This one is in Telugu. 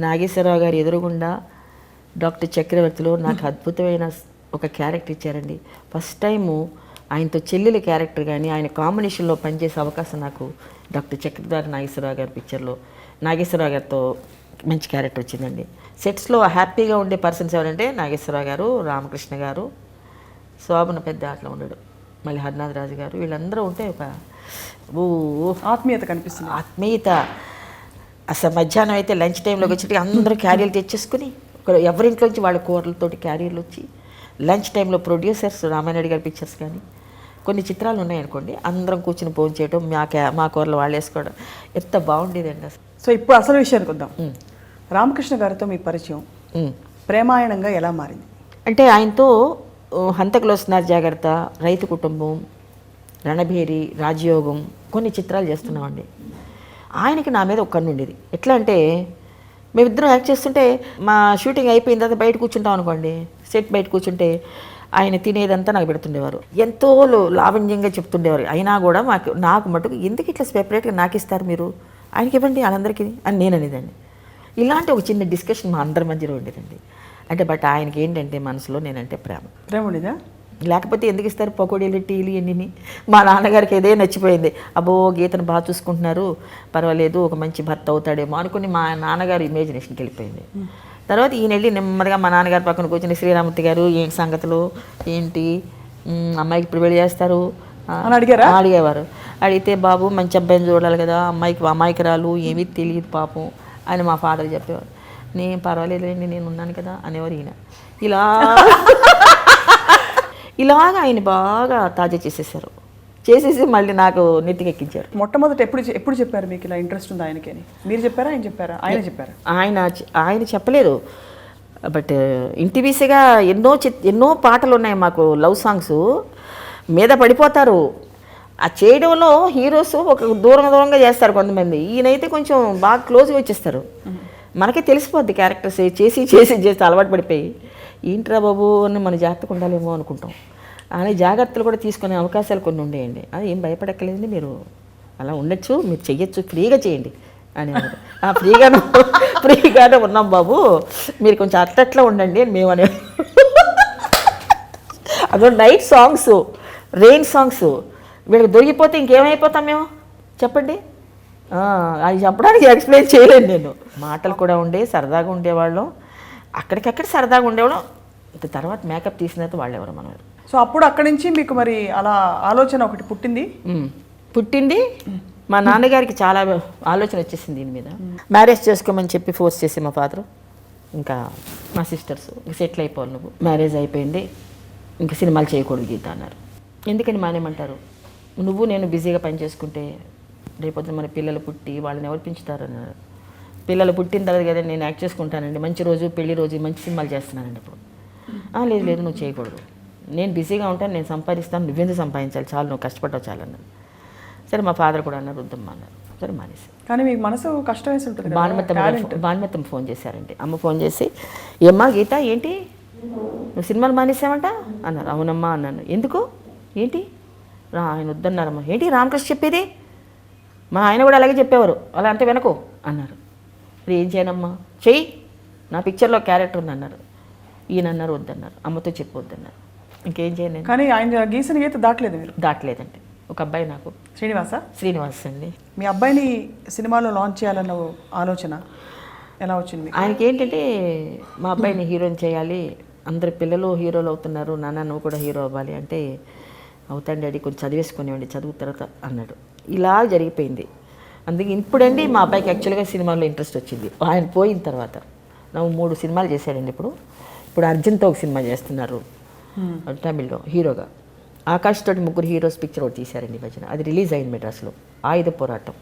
నాగేశ్వరరావు గారు ఎదురుగుండా డాక్టర్ చక్రవర్తిలో నాకు అద్భుతమైన ఒక క్యారెక్టర్ ఇచ్చారండి. ఫస్ట్ టైము ఆయనతో చెల్లెలి క్యారెక్టర్ కానీ ఆయన కాంబినేషన్లో పనిచేసే అవకాశం నాకు డాక్టర్ చక్రవర్తి నాగేశ్వరరావు గారి పిక్చర్లో నాగేశ్వరరావు గారితో మంచి క్యారెక్టర్ వచ్చిందండి. సెట్స్లో హ్యాపీగా ఉండే పర్సన్స్ ఎవరంటే నాగేశ్వరరావు గారు, రామకృష్ణ గారు, శోభన పెద్ద అట్లా ఉండడు, మళ్ళీ హరినాథ్ రాజు గారు, వీళ్ళందరూ ఉంటే ఒక ఆత్మీయత కనిపిస్తుంది. ఆత్మీయత. అసలు మధ్యాహ్నం అయితే లంచ్ టైంలోకి వచ్చి అందరూ క్యారీలు తెచ్చేసుకుని ఎవరింట్లోంచి వాళ్ళ కూరలతోటి క్యారీలు వచ్చి లంచ్ టైంలో ప్రొడ్యూసర్స్ రామానాయుడు గారి పిక్చర్స్ కానీ కొన్ని చిత్రాలు ఉన్నాయనుకోండి, అందరం కూర్చుని ఫోన్ చేయడం, మా కూరలు వాళ్ళు వేసుకోవడం ఎంత బాగుండేదండి అసలు. సో ఇప్పుడు అసలు విషయానికి వద్దాం. రామకృష్ణ గారితో మీ పరిచయం ప్రేమాయణంగా ఎలా మారింది? అంటే ఆయనతో హంతకులు వస్తున్నారు జాగ్రత్త, రైతు కుటుంబం, రణభేరి, రాజయోగం కొన్ని చిత్రాలు చేస్తున్నామండి. ఆయనకి నా మీద ఒక కన్ను ఉండేది. ఎట్లా అంటే మేమిద్దరం యాక్ట్ చేస్తుంటే మా షూటింగ్ అయిపోయిన తర్వాత బయట కూర్చుంటాం అనుకోండి, సెట్ బయట కూర్చుంటే ఆయన తినేదంతా నాకు పెడుతుండేవారు, ఎంతో లావణ్యంగా చెప్తుండేవారు. అయినా కూడా నాకు మటుకు ఎందుకు ఇట్లా సెపరేట్గా నాకు ఇస్తారు మీరు, ఆయనకి ఇవ్వండి వాళ్ళందరికీ అని నేను అనేదండి. ఇలాంటి ఒక చిన్న డిస్కషన్ మా అందరి మధ్యలో ఉండేదండి. అంటే బట్ ఆయనకి ఏంటంటే మనసులో నేనంటే ప్రేమ ఉండేదా, లేకపోతే ఎందుకు ఇస్తారు పకోడీలు, టీలు ఎన్ని. మా నాన్నగారికి ఏదే నచ్చిపోయింది, అబ్బో గీతను బాగా చూసుకుంటున్నారు, పర్వాలేదు ఒక మంచి భర్త అవుతాడేమో అనుకుని మా నాన్నగారు ఇమేజినేషన్కి వెళ్ళిపోయింది. తర్వాత ఈయన వెళ్ళి నెమ్మదిగా మా నాన్నగారి పక్కన కూర్చొని శ్రీరామూర్తి గారు ఏంటి సంగతులు ఏంటి, అమ్మాయికి ఇప్పుడు పెళ్లి చేస్తారు అడిగేవారు. అడిగితే బాబు మంచి అబ్బాయిని చూడాలి కదా, అమ్మాయికి ఏమీ తెలియదు పాపం అని మా ఫాదర్ చెప్పేవారు. నేను పర్వాలేదులేండి నేను ఉన్నాను కదా అనేవారు ఈయన. ఇలాగా ఆయన బాగా తాజా చేసేసి మళ్ళీ నాకు నెత్తికెక్కించారు. మొట్టమొదటి ఎప్పుడు చెప్పారు మీకు ఇలా ఇంట్రెస్ట్ ఉంది ఆయనకి అని? మీరు చెప్పారా, ఆయన చెప్పారా? ఆయన చెప్పారా? ఆయన చెప్పలేదు. బట్ ఇంటివీసీగా ఎన్నో పాటలు ఉన్నాయి మాకు, లవ్ సాంగ్స్ మీద పడిపోతారు. ఆ చేయడంలో హీరోస్ ఒక దూరంగా చేస్తారు కొంతమంది, ఈయనైతే కొంచెం బాగా క్లోజ్గా వచ్చేస్తారు. మనకే తెలిసిపోద్ది క్యారెక్టర్స్ చేసి అలవాటు పడిపోయి ఏంట్రా బాబు అని మన జాగ్రత్తగా ఉండాలేమో అనుకుంటాం. అనే జాగ్రత్తలు కూడా తీసుకునే అవకాశాలు కొన్ని ఉండేయండి. అది ఏం భయపడక్కర్లేదండి, మీరు అలా ఉండొచ్చు, మీరు చెయ్యొచ్చు, ఫ్రీగా చేయండి అనేవారు. ఫ్రీగానే ఉన్నాం బాబు, మీరు కొంచెం అట్లా ఉండండి అని మేము అనే. అదో నైట్ సాంగ్స్, రెయిన్ సాంగ్స్ వీళ్ళకి దొరికిపోతే ఇంకేమైపోతాం మేము చెప్పండి. అది చెప్పడానికి ఎక్స్ప్లెయిన్ చేయలేను నేను. మాటలు కూడా ఉండే సరదాగా ఉండేవాళ్ళం, అక్కడికక్కడ సరదాగా ఉండేవాళ్ళం. తర్వాత మేకప్ తీసిన తర్వాత వాళ్ళెవరు మనం. సో అప్పుడు అక్కడి నుంచి మీకు మరి అలా ఆలోచన ఒకటి పుట్టింది. మా నాన్నగారికి చాలా ఆలోచన వచ్చేసింది దీని మీద. మ్యారేజ్ చేసుకోమని చెప్పి ఫోర్స్ చేసి మా ఫాదరు, ఇంకా మా సిస్టర్స్ సెటిల్ అయిపోవాలి, నువ్వు మ్యారేజ్ అయిపోయింది, ఇంకా సినిమాలు చేయకూడదు గీత అన్నారు. ఎందుకని మానేమంటారు, నువ్వు నేను బిజీగా పని చేసుకుంటే రేపొద్దున మన పిల్లలు పుట్టి వాళ్ళని ఎవరు పెంచుతారు అన్నారు. పిల్లలు పుట్టిన తర్వాత కదా నేను యాక్ట్ చేసుకుంటానండి, మంచి రోజు పెళ్లి రోజు మంచి సినిమాలు చేస్తున్నానండి. అప్పుడు లేదు నువ్వు చేయకూడదు, నేను బిజీగా ఉంటాను, నేను సంపాదిస్తాను, నువ్వెందుకు సంపాదించాలి, చాలు నువ్వు కష్టపడ్డావు చాలు అన్నారు. సరే మా ఫాదర్ కూడా అన్నారు వద్దమ్మా అన్నారు. సరే మానేసి. కానీ మీకు మనసు కష్టం వేసి ఉంటుంది. భానుమతం ఫోన్ చేశారండి, అమ్మ ఫోన్ చేసి ఏమ్మా గీత ఏంటి నువ్వు సినిమాలు మానేసావంట అన్నారు. అవునమ్మా అన్నాను. ఎందుకు ఏంటి, ఆయన వద్దన్నారమ్మా. ఏంటి రామకృష్ణ చెప్పేది, మా ఆయన కూడా అలాగే చెప్పేవారు, అలా అంటే వెనకు అన్నారు. మరి ఏం చేయనమ్మా, చెయ్యి, నా పిక్చర్లో క్యారెక్టర్ ఉంది అన్నారు. ఈయన అన్నారు వద్దన్నారు, అమ్మతో చెప్పొద్దన్నారు. ఇంకేం చేయను. కానీ ఆయన గీసిన గీత దాటలేదండి. ఒక అబ్బాయి నాకు శ్రీనివాస్ అండి. మీ అబ్బాయిని సినిమాలో లాంచ్ చేయాలన్న ఆలోచన ఎలా వచ్చింది? ఆయనకి ఏంటంటే మా అబ్బాయిని హీరోని చేయాలి, అందరు పిల్లలు హీరోలు అవుతున్నారు, నాన్న నువ్వు కూడా హీరో అవ్వాలి అంటే అవుతాండి డాడీ కొంచెం చదివేసుకునేవాడి, చదువు తర్వాత అన్నాడు. ఇలా జరిగిపోయింది. అందుకే ఇప్పుడండి మా అబ్బాయికి యాక్చువల్గా సినిమాలో ఇంట్రెస్ట్ వచ్చింది. ఆయన పోయిన తర్వాత నువ్వు 3 సినిమాలు చేశాడండి. ఇప్పుడు అర్జున్తో ఒక సినిమా చేస్తున్నారు తమిళ్లో హీరోగా. ఆకాష్ తోటి 3 హీరోస్ పిక్చర్ ఒకటి తీశారండి ఈ మధ్యన, అది రిలీజ్ అయింది మెడ్రాస్లో, ఆయుధ పోరాటం.